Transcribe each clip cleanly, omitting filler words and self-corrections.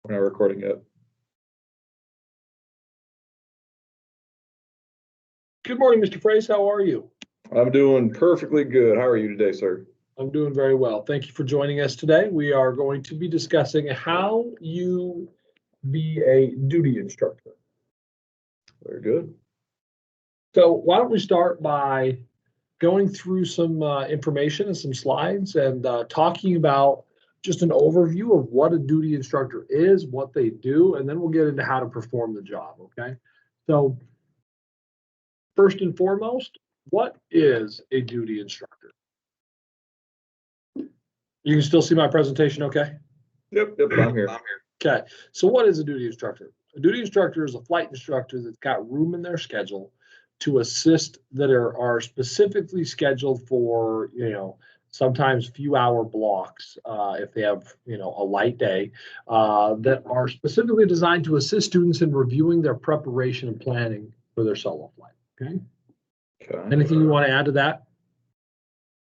We're not recording yet. Good morning, Mr. Frace. How are you? I'm doing perfectly good. How are you today, sir? I'm doing very well. Thank you for joining us today. We are going to be discussing how you be a duty instructor. Very good. So why don't we start by going through some information and some slides and talking about just an overview of what a duty instructor is, what they do, and then we'll get into how to perform the job, okay? So first and foremost, what is a duty instructor? You can still see my presentation, okay? Yep, I'm here. Okay, so what is a duty instructor? A duty instructor is a flight instructor that's got room in their schedule to assist that are specifically scheduled for, sometimes few hour blocks if they have, a light day that are specifically designed to assist students in reviewing their preparation and planning for their solo flight, okay? Anything you want to add to that?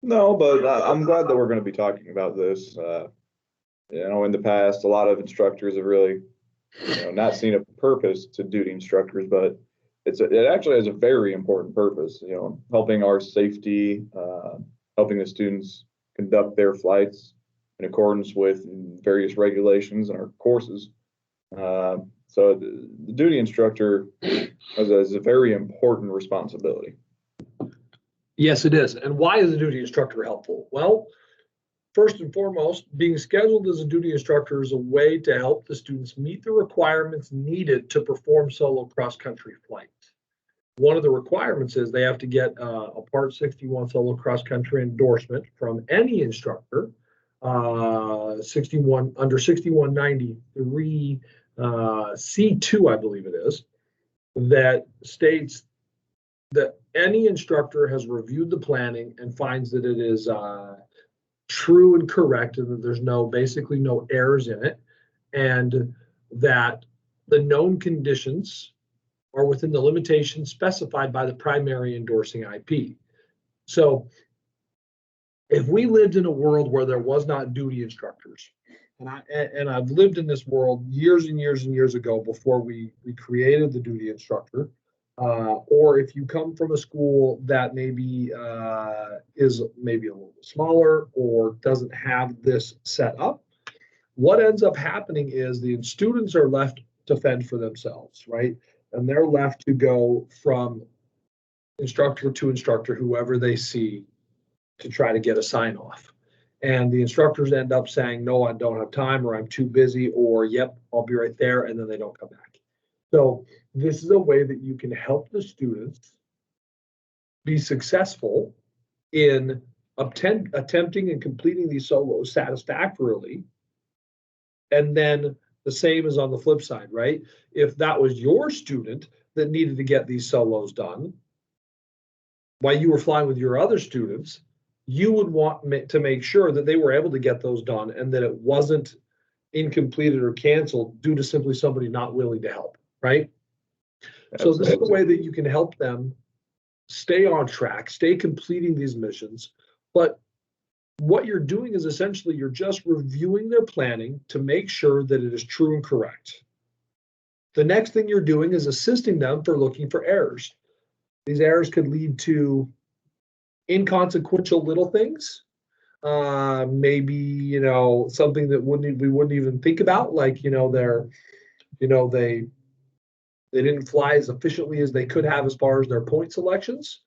No, but I'm glad that we're going to be talking about this. In the past, a lot of instructors have really, not seen a purpose to duty instructors, but it actually has a very important purpose. Helping our safety, helping the students conduct their flights in accordance with various regulations and our courses. So the duty instructor has a very important responsibility. Yes, it is. And why is a duty instructor helpful? Well, first and foremost, being scheduled as a duty instructor is a way to help the students meet the requirements needed to perform solo cross-country flights. One of the requirements is they have to get a Part 61 solo cross-country endorsement from any instructor, 6193 C2, I believe it is, that states that any instructor has reviewed the planning and finds that it is true and correct, and that there's basically no errors in it, and that the known conditions are within the limitations specified by the primary endorsing IP. So if we lived in a world where there was not duty instructors, and I've lived in this world years and years and years ago before we created the duty instructor, or if you come from a school that maybe is maybe a little bit smaller or doesn't have this set up, what ends up happening is the students are left to fend for themselves, right? And they're left to go from instructor to instructor, whoever they see, to try to get a sign off. And the instructors end up saying, no, I don't have time, or I'm too busy, or yep, I'll be right there, and then they don't come back. So this is a way that you can help the students be successful in attempting and completing these solos satisfactorily. And then the same is on the flip side, right? If that was your student that needed to get these solos done, while you were flying with your other students, you would want to make sure that they were able to get those done and that it wasn't incompleted or canceled due to simply somebody not willing to help, right? So this is the way that you can help them stay on track, stay completing these missions. But what you're doing is essentially you're just reviewing their planning to make sure that it is true and correct. The next thing you're doing is assisting them for looking for errors. These errors could lead to inconsequential little things. Maybe, something that we wouldn't even think about, like, they didn't fly as efficiently as they could have as far as their point selections.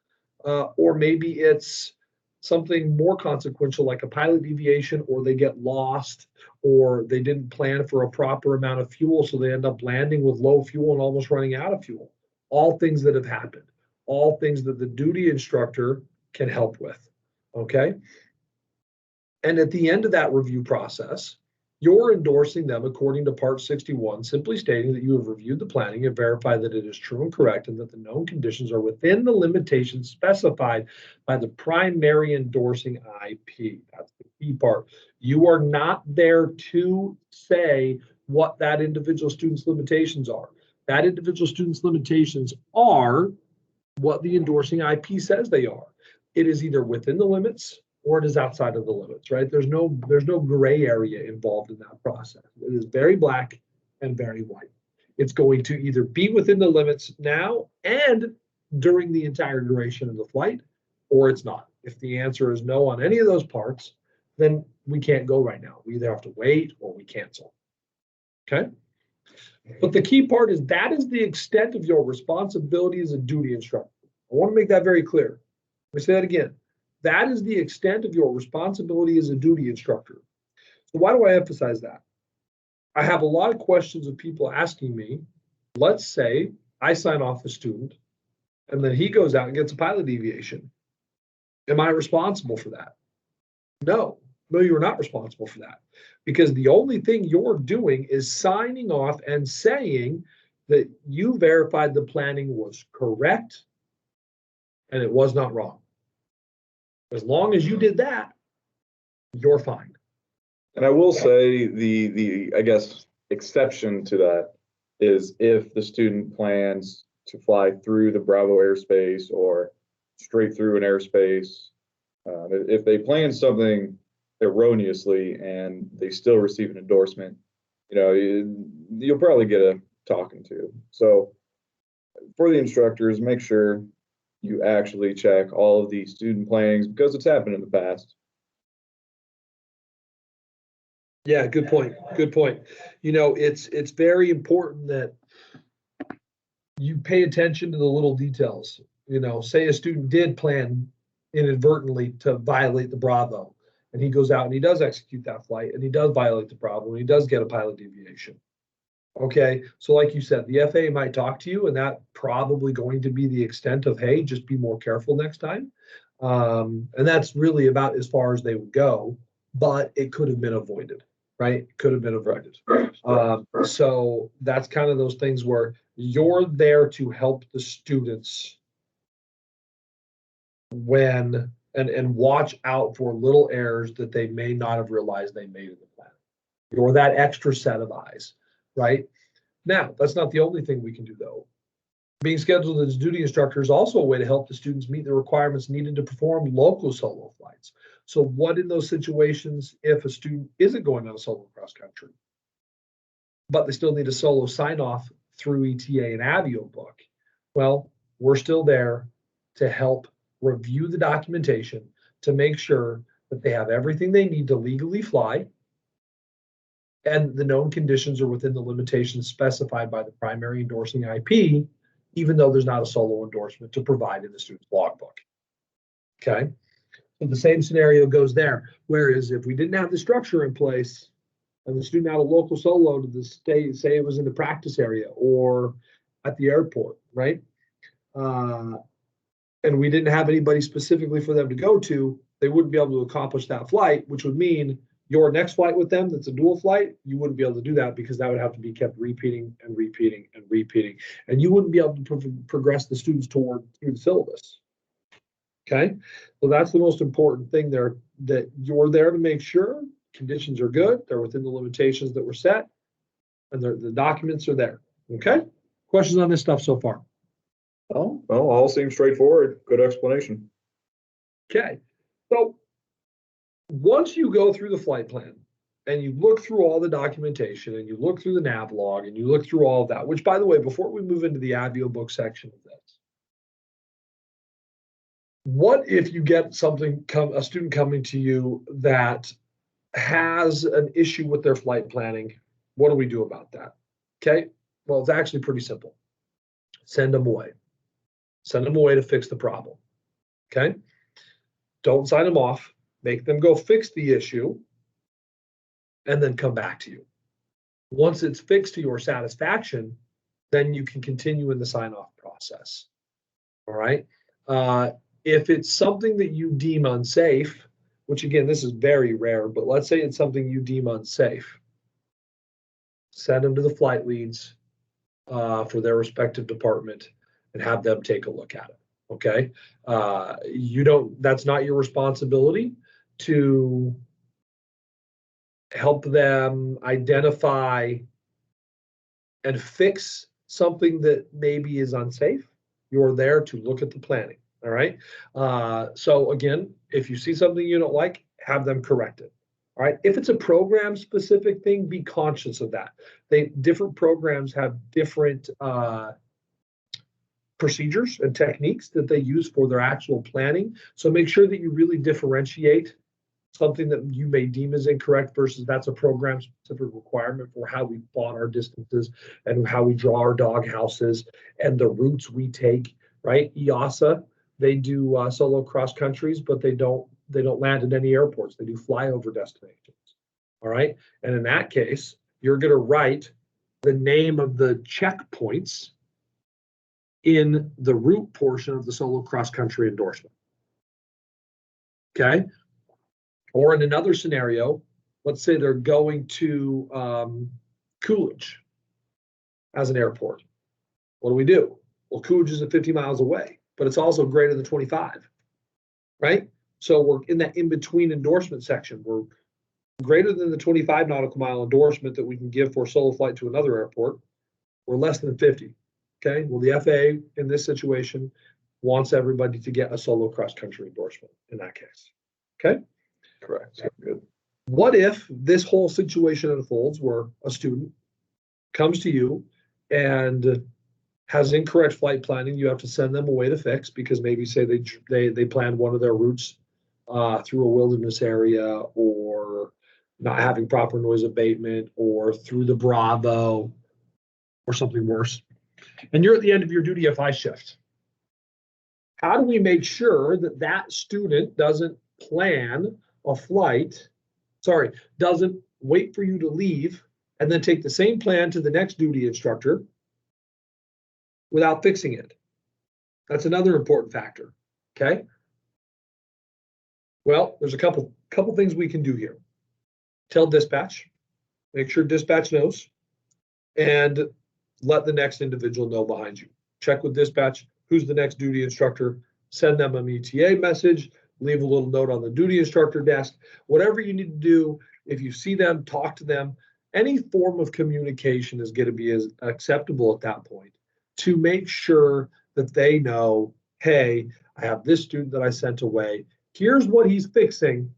Or maybe it's something more consequential, like a pilot deviation, or they get lost, or they didn't plan for a proper amount of fuel, so they end up landing with low fuel and almost running out of fuel. All things that have happened, all things that the duty instructor can help with, okay? And at the end of that review process, you're endorsing them according to Part 61, simply stating that you have reviewed the planning and verified that it is true and correct and that the known conditions are within the limitations specified by the primary endorsing IP. That's the key part. You are not there to say what that individual student's limitations are. That individual student's limitations are what the endorsing IP says they are. It is either within the limits or it is outside of the limits, right? There's no gray area involved in that process. It is very black and very white. It's going to either be within the limits now and during the entire duration of the flight, or it's not. If the answer is no on any of those parts, then we can't go right now. We either have to wait or we cancel. Okay? But the key part is that is the extent of your responsibility as a duty instructor. I want to make that very clear. Let me say that again. That is the extent of your responsibility as a duty instructor. So why do I emphasize that? I have a lot of questions of people asking me, let's say I sign off a student and then he goes out and gets a pilot deviation. Am I responsible for that? No, you're not responsible for that, because the only thing you're doing is signing off and saying that you verified the planning was correct and it was not wrong. As long as you did that, you're fine. And I will say the I guess exception to that is if the student plans to fly through the Bravo airspace or straight through an airspace. If they plan something erroneously and they still receive an endorsement, you'll probably get a talking to. So for the instructors, make sure you actually check all of the student plannings, because it's happened in the past. Yeah, good point. Good point. It's very important that you pay attention to the little details. Say a student did plan inadvertently to violate the Bravo, and he goes out and he does execute that flight and he does violate the Bravo and he does get a pilot deviation. Okay, so like you said, the FAA might talk to you, and that probably going to be the extent of, hey, just be more careful next time. And that's really about as far as they would go, but it could have been avoided, right? It could have been avoided. So that's kind of those things where you're there to help the students when and watch out for little errors that they may not have realized they made in the plan. You're that extra set of eyes. Right? Now, that's not the only thing we can do, though. Being scheduled as duty instructor is also a way to help the students meet the requirements needed to perform local solo flights. So what in those situations if a student isn't going on a solo cross country, but they still need a solo sign off through ETA and Avio book? Well, we're still there to help review the documentation to make sure that they have everything they need to legally fly, and the known conditions are within the limitations specified by the primary endorsing IP, even though there's not a solo endorsement to provide in the student's logbook. Okay, so the same scenario goes there. Whereas if we didn't have the structure in place and the student had a local solo to the state, say it was in the practice area or at the airport, right? And we didn't have anybody specifically for them to go to, they wouldn't be able to accomplish that flight, which would mean your next flight with them that's a dual flight, you wouldn't be able to do that because that would have to be kept repeating and repeating and repeating. And you wouldn't be able to progress the students through the syllabus. Okay, so that's the most important thing there, that you're there to make sure conditions are good, they're within the limitations that were set, and the documents are there. Okay, questions on this stuff so far? Oh, well, all seems straightforward. Good explanation. Okay, so once you go through the flight plan and you look through all the documentation and you look through the nav log and you look through all of that, which, by the way, before we move into the Avio book section of this, what if you get a student coming to you that has an issue with their flight planning? What do we do about that? Okay, well, it's actually pretty simple. Send them away. Send them away to fix the problem. Okay, don't sign them off. Make them go fix the issue and then come back to you. Once it's fixed to your satisfaction, then you can continue in the sign-off process. All right. If it's something that you deem unsafe, which again, this is very rare, but let's say it's something you deem unsafe, send them to the flight leads for their respective department and have them take a look at it. Okay. That's not your responsibility to help them identify and fix something that maybe is unsafe. You're there to look at the planning. All right. So again, if you see something you don't like, have them correct it. All right. If it's a program specific thing, be conscious of that. Different programs have different procedures and techniques that they use for their actual planning. So make sure that you really differentiate something that you may deem as incorrect versus that's a program specific requirement for how we plot our distances and how we draw our dog houses and the routes we take, right? EOSA, they do solo cross countries, but they don't land at any airports. They do flyover destinations. All right. And in that case, you're going to write the name of the checkpoints in the route portion of the solo cross country endorsement. Okay. Or in another scenario, let's say they're going to Coolidge as an airport. What do? Well, Coolidge is at 50 miles away, but it's also greater than 25, right? So we're in that in-between endorsement section. We're greater than the 25 nautical mile endorsement that we can give for a solo flight to another airport. We're less than 50, okay? Well, the FAA in this situation wants everybody to get a solo cross-country endorsement in that case, okay? Correct. So good. What if this whole situation unfolds where a student comes to you and has incorrect flight planning? You have to send them away to fix because maybe say they planned one of their routes through a wilderness area, or not having proper noise abatement, or through the Bravo, or something worse. And you're at the end of your duty FI shift. How do we make sure that that student doesn't plan a flight, doesn't wait for you to leave and then take the same plan to the next duty instructor without fixing it? That's another important factor, okay? Well, there's a couple things we can do here. Tell dispatch, make sure dispatch knows, and let the next individual know behind you. Check with dispatch, who's the next duty instructor, send them an ETA message, leave a little note on the duty instructor desk, whatever you need to do. If you see them, talk to them. Any form of communication is going to be as acceptable at that point to make sure that they know, hey, I have this student that I sent away. Here's what he's fixing.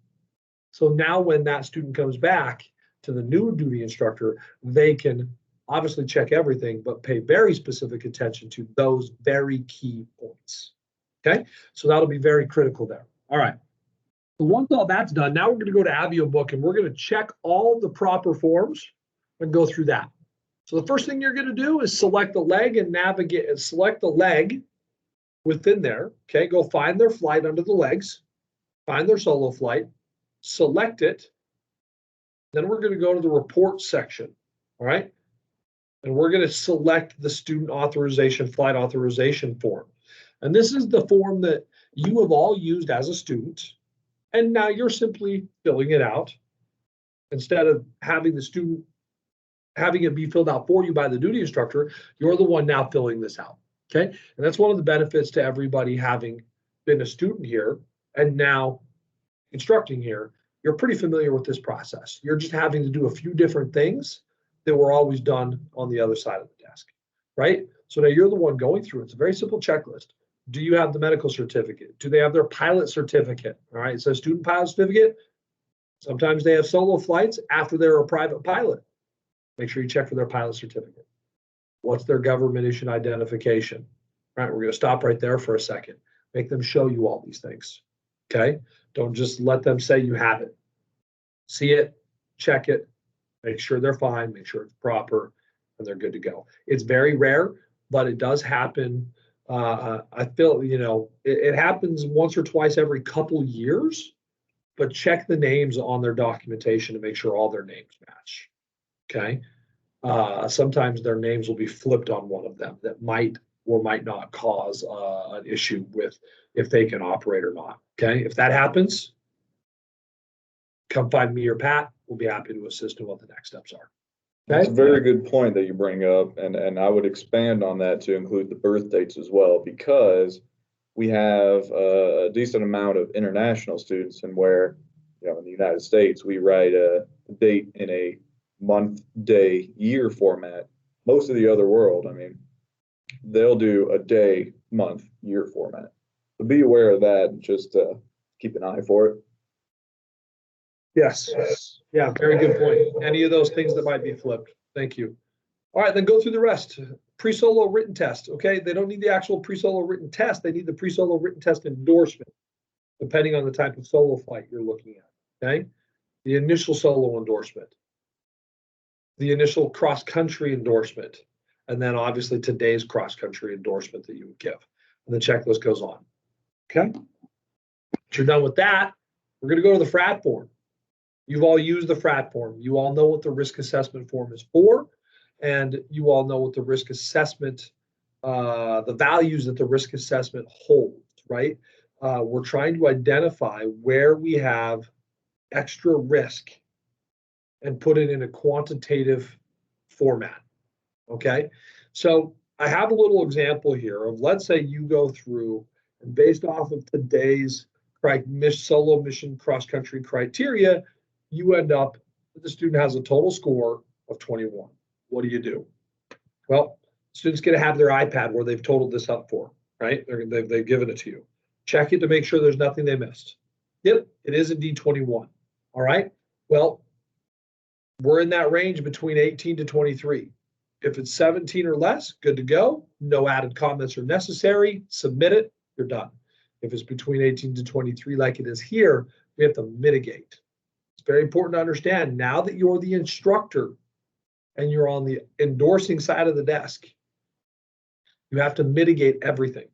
So now when that student comes back to the new duty instructor, they can obviously check everything, but pay very specific attention to those very key points. Okay, so that'll be very critical there. All right. So once all that's done, now we're going to go to Avio Book and we're going to check all the proper forms and go through that. So the first thing you're going to do is select the leg and navigate and select the leg within there. Okay, go find their flight under the legs, find their solo flight, select it. Then we're going to go to the report section. All right. And we're going to select the student authorization, flight authorization form. And this is the form that you have all used as a student. And now you're simply filling it out instead of having the student having it be filled out for you by the duty instructor. You're the one now filling this out. Okay. And that's one of the benefits to everybody having been a student here and now instructing here. You're pretty familiar with this process. You're just having to do a few different things that were always done on the other side of the desk, right? So now you're the one going through it. It's a very simple checklist. Do you have the medical certificate? Do they have their pilot certificate? All right, it says student pilot certificate. Sometimes they have solo flights after they're a private pilot. Make sure you check for their pilot certificate. What's their government issued identification? All right, we're going to stop right there for a second. Make them show you all these things, okay? Don't just let them say you have it. See it, check it, make sure they're fine, make sure it's proper, and they're good to go. It's very rare, but it does happen. I feel, it happens once or twice every couple years, but check the names on their documentation to make sure all their names match, okay? Sometimes their names will be flipped on one of them that might or might not cause an issue with if they can operate or not, okay? If that happens, come find me or Pat. We'll be happy to assist in what the next steps are. Okay? That's a very good point that you bring up, and I would expand on that to include the birth dates as well, because we have a decent amount of international students, and where, in the United States, we write a date in a month, day, year format. Most of the other world, they'll do a day, month, year format. So be aware of that, and just keep an eye for it. Yes. Yeah, very good point. Any of those things that might be flipped. Thank you. All right, then go through the rest. Pre-solo written test. Okay, they don't need the actual pre-solo written test. They need the pre-solo written test endorsement, depending on the type of solo flight you're looking at. Okay, the initial solo endorsement, the initial cross-country endorsement, and then obviously today's cross-country endorsement that you would give. And the checklist goes on. Okay, once you're done with that, we're going to go to the FRAT form. You've all used the FRAT form. You all know what the risk assessment form is for, and you all know what the risk assessment, the values that the risk assessment holds, right? We're trying to identify where we have extra risk and put it in a quantitative format, okay? So I have a little example here of, let's say you go through, and based off of today's solo mission cross-country criteria, you end up, the student has a total score of 21. What do you do? Well, students going to have their iPad where they've totaled this up for, right? They've given it to you. Check it to make sure there's nothing they missed. Yep, it is indeed 21. All right. Well, we're in that range between 18 to 23. If it's 17 or less, good to go. No added comments are necessary. Submit it. You're done. If it's between 18 to 23, like it is here, we have to mitigate. It's very important to understand, now that you're the instructor and you're on the endorsing side of the desk, you have to mitigate everything.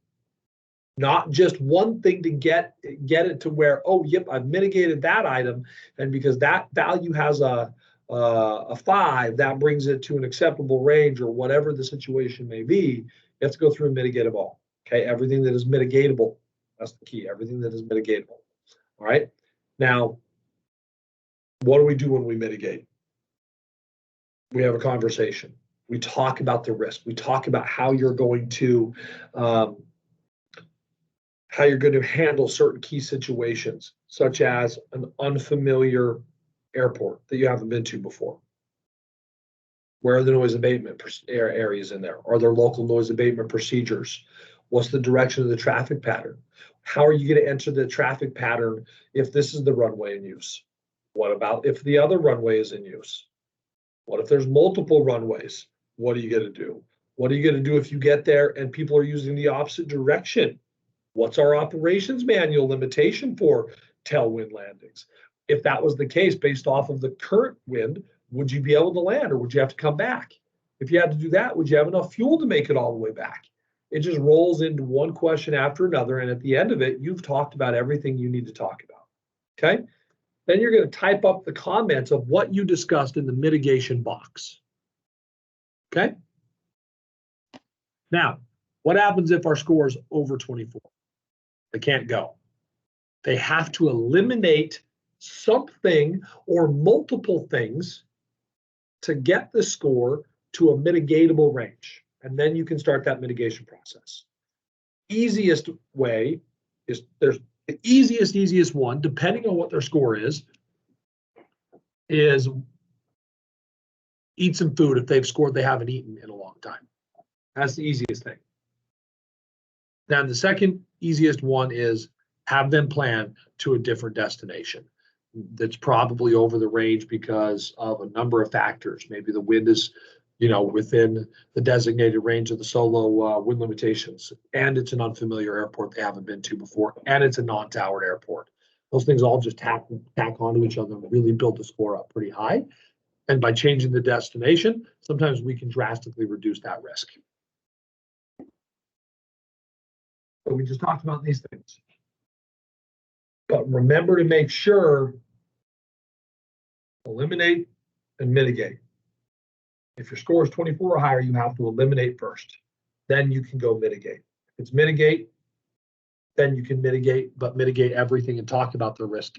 Not just one thing to get it to where, oh, yep, I've mitigated that item, and because that value has a 5, that brings it to an acceptable range, or whatever the situation may be. You have to go through and mitigate them all. Okay, everything that is mitigatable. That's the key. Everything that is mitigatable. All right. Now, what do we do when we mitigate? We have a conversation. We talk about the risk. We talk about how you're going to handle certain key situations, such as an unfamiliar airport that you haven't been to before. Where are the noise abatement areas in there? Are there local noise abatement procedures? What's the direction of the traffic pattern? How are you going to enter the traffic pattern if this is the runway in use? What about if the other runway is in use? What if there's multiple runways? What are you going to do? What are you going to do if you get there and people are using the opposite direction? What's our operations manual limitation for tailwind landings? If that was the case, based off of the current wind, would you be able to land, or would you have to come back? If you had to do that, would you have enough fuel to make it all the way back? It just rolls into one question after another, and at the end of it, you've talked about everything you need to talk about. Okay? Then you're going to type up the comments of what you discussed in the mitigation box. Okay? Now, what happens if our score is over 24? They can't go. They have to eliminate something or multiple things to get the score to a mitigatable range. And then you can start that mitigation process. Easiest way is, there's the easiest one, depending on what their score is eat some food if they've scored they haven't eaten in a long time. That's the easiest thing. Then the second easiest one is have them plan to a different destination that's probably over the range because of a number of factors. Maybe the wind is, within the designated range of the solo wind limitations, and it's an unfamiliar airport they haven't been to before, and it's a non-towered airport. Those things all just tack onto each other and really build the score up pretty high. And by changing the destination, sometimes we can drastically reduce that risk. So we just talked about these things. But remember to make sure, eliminate and mitigate. If your score is 24 or higher, you have to eliminate first. Then you can go mitigate. If it's mitigate, then you can mitigate, but mitigate everything and talk about the risk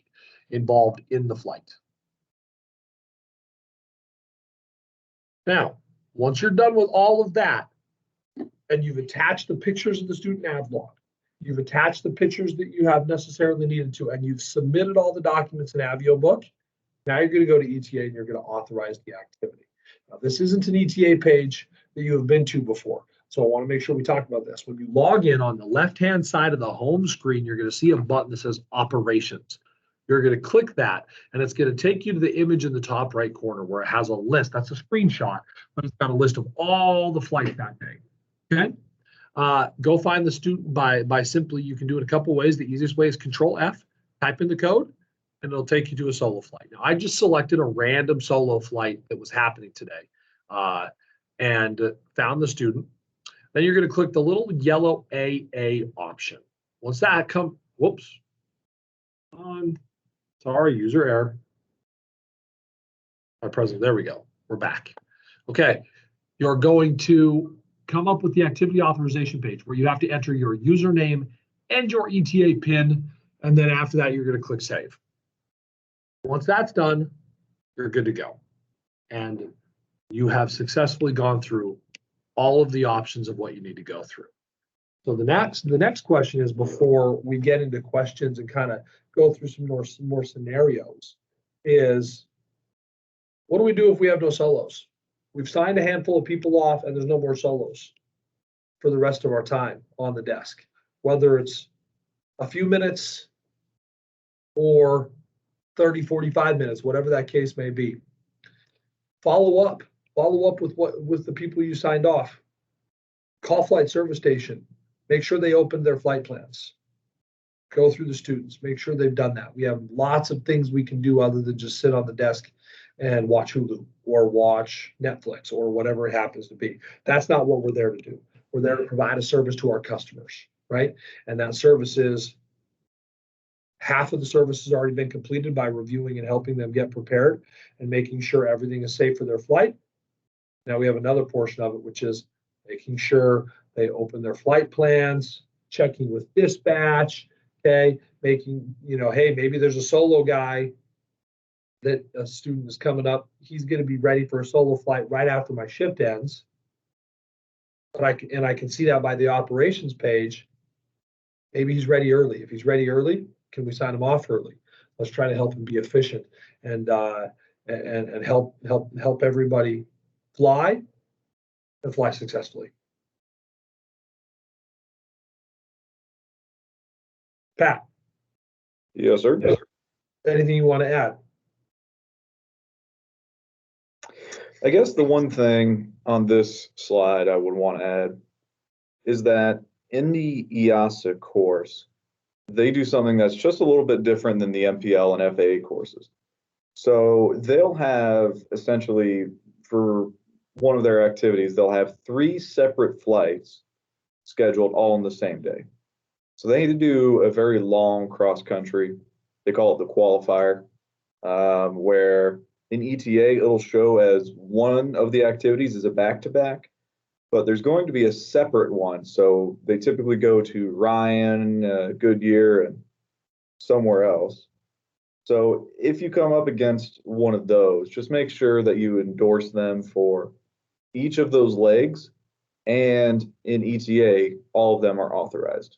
involved in the flight. Now, once you're done with all of that, and you've attached the pictures of the student nav log, you've attached the pictures that you have necessarily needed to, and you've submitted all the documents in Avio book, now you're going to go to ETA and you're going to authorize the activity. Now, this isn't an ETA page that you have been to before, so I want to make sure we talk about this. When you log in, on the left-hand side of the home screen, you're going to see a button that says Operations. You're going to click that, and it's going to take you to the image in the top right corner where it has a list. That's a screenshot, but it's got a list of all the flights that day. Okay. Go find the student by simply, you can do it a couple ways. The easiest way is Control F, type in the code, and it'll take you to a solo flight. Now, I just selected a random solo flight that was happening today and found the student. Then you're going to click the little yellow AA option. Once that comes, whoops, sorry, user error. Our president, there we go. We're back. Okay, you're going to come up with the activity authorization page where you have to enter your username and your ETA PIN, and then after that, you're going to click save. Once that's done, you're good to go. And you have successfully gone through all of the options of what you need to go through. So the next question is, before we get into questions and kind of go through some more scenarios, is what do we do if we have no solos? We've signed a handful of people off and there's no more solos for the rest of our time on the desk, whether it's a few minutes or 30, 45 minutes, whatever that case may be. Follow up with the people you signed off. Call flight service station. Make sure they opened their flight plans. Go through the students. Make sure they've done that. We have lots of things we can do other than just sit on the desk and watch Hulu or watch Netflix or whatever it happens to be. That's not what we're there to do. We're there to provide a service to our customers, right? And that service is, half of the service has already been completed by reviewing and helping them get prepared and making sure everything is safe for their flight. Now we have another portion of it, which is making sure they open their flight plans, checking with dispatch, okay, making, hey, maybe there's a solo guy that a student is coming up. He's going to be ready for a solo flight right after my shift ends. But I can see that by the operations page. Maybe he's ready early. If he's ready early, can we sign him off early? Let's try to help him be efficient and help everybody fly and fly successfully. Pat. Yes, sir. Yes, sir. Anything you want to add? I guess the one thing on this slide I would want to add is that in the EOSA course, they do something that's just a little bit different than the MPL and FAA courses. So they'll have, essentially, for one of their activities, they'll have 3 separate flights scheduled all on the same day. So they need to do a very long cross country. They call it the qualifier, where in ETA, it'll show as one of the activities is a back-to-back, but there's going to be a separate one. So they typically go to Ryan, Goodyear, and somewhere else. So if you come up against one of those, just make sure that you endorse them for each of those legs, and in ETA, all of them are authorized.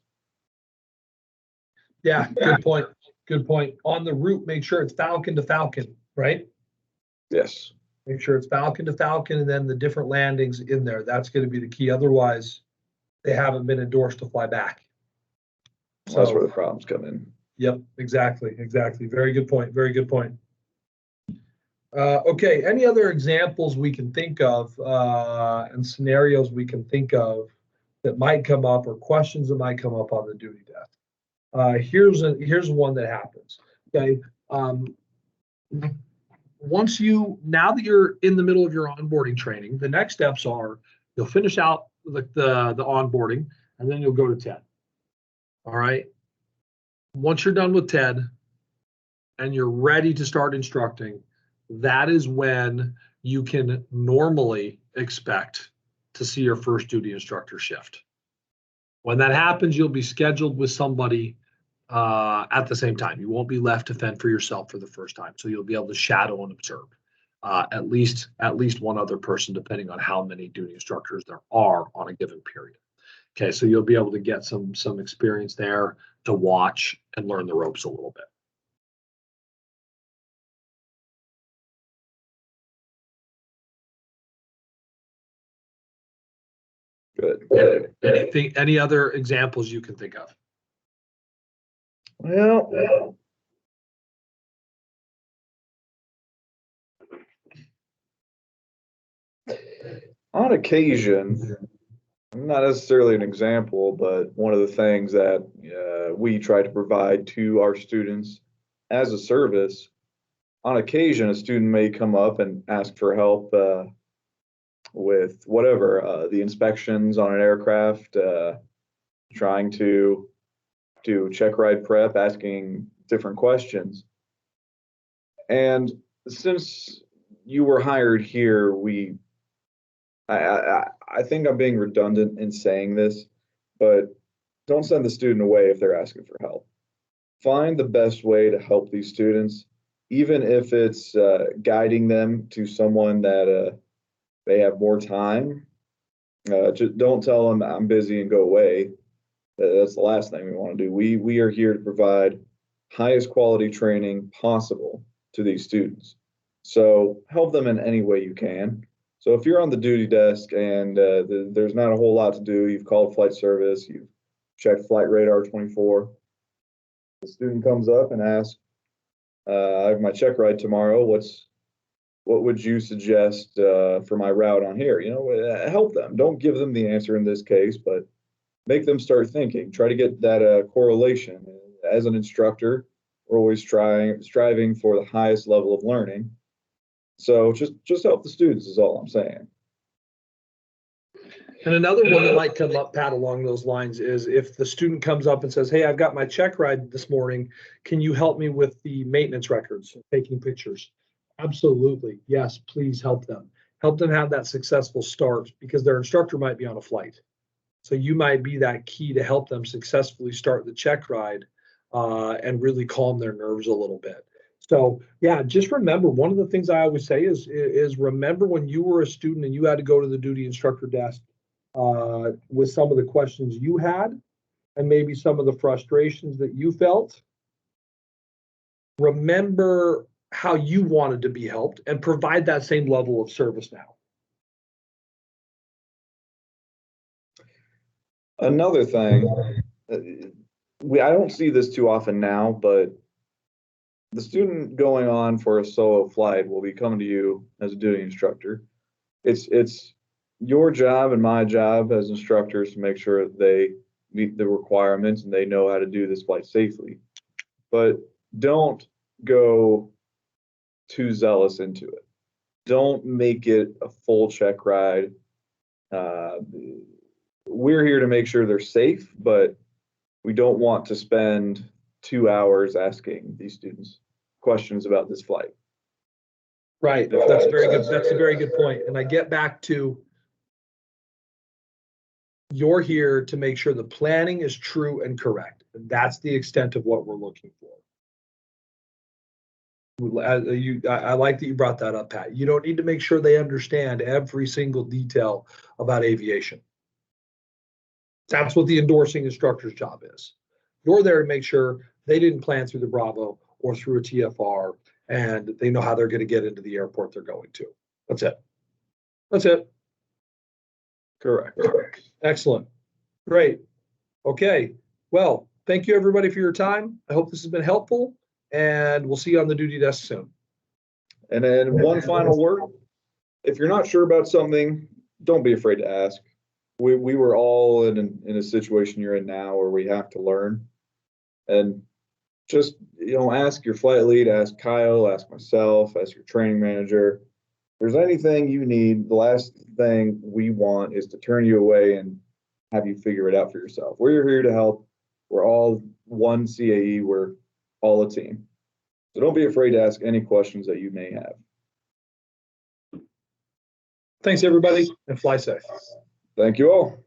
Yeah, good point. Good point. On the route, make sure it's Falcon to Falcon, right? Yes. Make sure it's Falcon to Falcon and then the different landings in there. That's going to be the key. Otherwise, they haven't been endorsed to fly back. So that's where the problems come in. Yep, exactly. Very good point. Very good point. Okay, any other examples we can think of and scenarios we can think of that might come up, or questions that might come up on the duty desk? Here's one that happens. Okay. Now that you're in the middle of your onboarding training, the next steps are you'll finish out the onboarding, and then you'll go to TED. All right. Once you're done with TED and you're ready to start instructing, that is when you can normally expect to see your first duty instructor shift. When that happens, you'll be scheduled with somebody at the same time. You won't be left to fend for yourself for the first time. So you'll be able to shadow and observe at least one other person, depending on how many duty instructors there are on a given period. Okay, so you'll be able to get some experience there to watch and learn the ropes a little Good. Any other examples you can think of? Well, On occasion, not necessarily an example, but one of the things that we try to provide to our students as a service, on occasion, a student may come up and ask for help with whatever, the inspections on an aircraft, trying to do check ride prep, asking different questions. And since you were hired here, I think I'm being redundant in saying this, but don't send the student away if they're asking for help. Find the best way to help these students, even if it's guiding them to someone that they have more time. Just don't tell them I'm busy and go away. That's the last thing we want to do. We are here to provide highest quality training possible to these students. So help them in any way you can. So if you're on the duty desk and there's not a whole lot to do, you've called flight service, you've checked flight radar 24, the student comes up and asks, I have my check ride tomorrow. What would you suggest for my route on here? Help them. Don't give them the answer in this case, but make them start thinking. Try to get that correlation. As an instructor, we're always striving for the highest level of learning. So just help the students is all I'm saying. And another one that might come up, Pat, along those lines is if the student comes up and says, hey, I've got my check ride this morning. Can you help me with the maintenance records, taking pictures? Absolutely. Yes, please help them. Help them have that successful start because their instructor might be on a flight. So you might be that key to help them successfully start the check ride and really calm their nerves a little bit. So yeah, just remember, one of the things I always say is remember when you were a student and you had to go to the duty instructor desk with some of the questions you had and maybe some of the frustrations that you felt. Remember how you wanted to be helped and provide that same level of service now. Another thing, I don't see this too often now, but the student going on for a solo flight will be coming to you as a duty instructor. It's your job and my job as instructors to make sure that they meet the requirements and they know how to do this flight safely. But don't go too zealous into it. Don't make it a full check ride. We're here to make sure they're safe, but we don't want to spend 2 hours asking these students questions about this flight. Right. That's very good. That's a very good point. And I get back to you're here to make sure the planning is true and correct. And that's the extent of what we're looking for. I like that you brought that up, Pat. You don't need to make sure they understand every single detail about aviation. That's what the endorsing instructor's job is. You're there to make sure they didn't plan through the Bravo or through a TFR and they know how they're going to get into the airport they're going to. That's it. That's it. Correct. Excellent. Great. Okay. Well, thank you everybody for your time. I hope this has been helpful and we'll see you on the duty desk soon. And then one final word. If you're not sure about something, don't be afraid to ask. We were all in a situation you're in now where we have to learn. And just, ask your flight lead, ask Kyle, ask myself, ask your training manager. If there's anything you need, the last thing we want is to turn you away and have you figure it out for yourself. We're here to help. We're all one CAE. We're all a team. So don't be afraid to ask any questions that you may have. Thanks, everybody, and fly safe. Thank you all.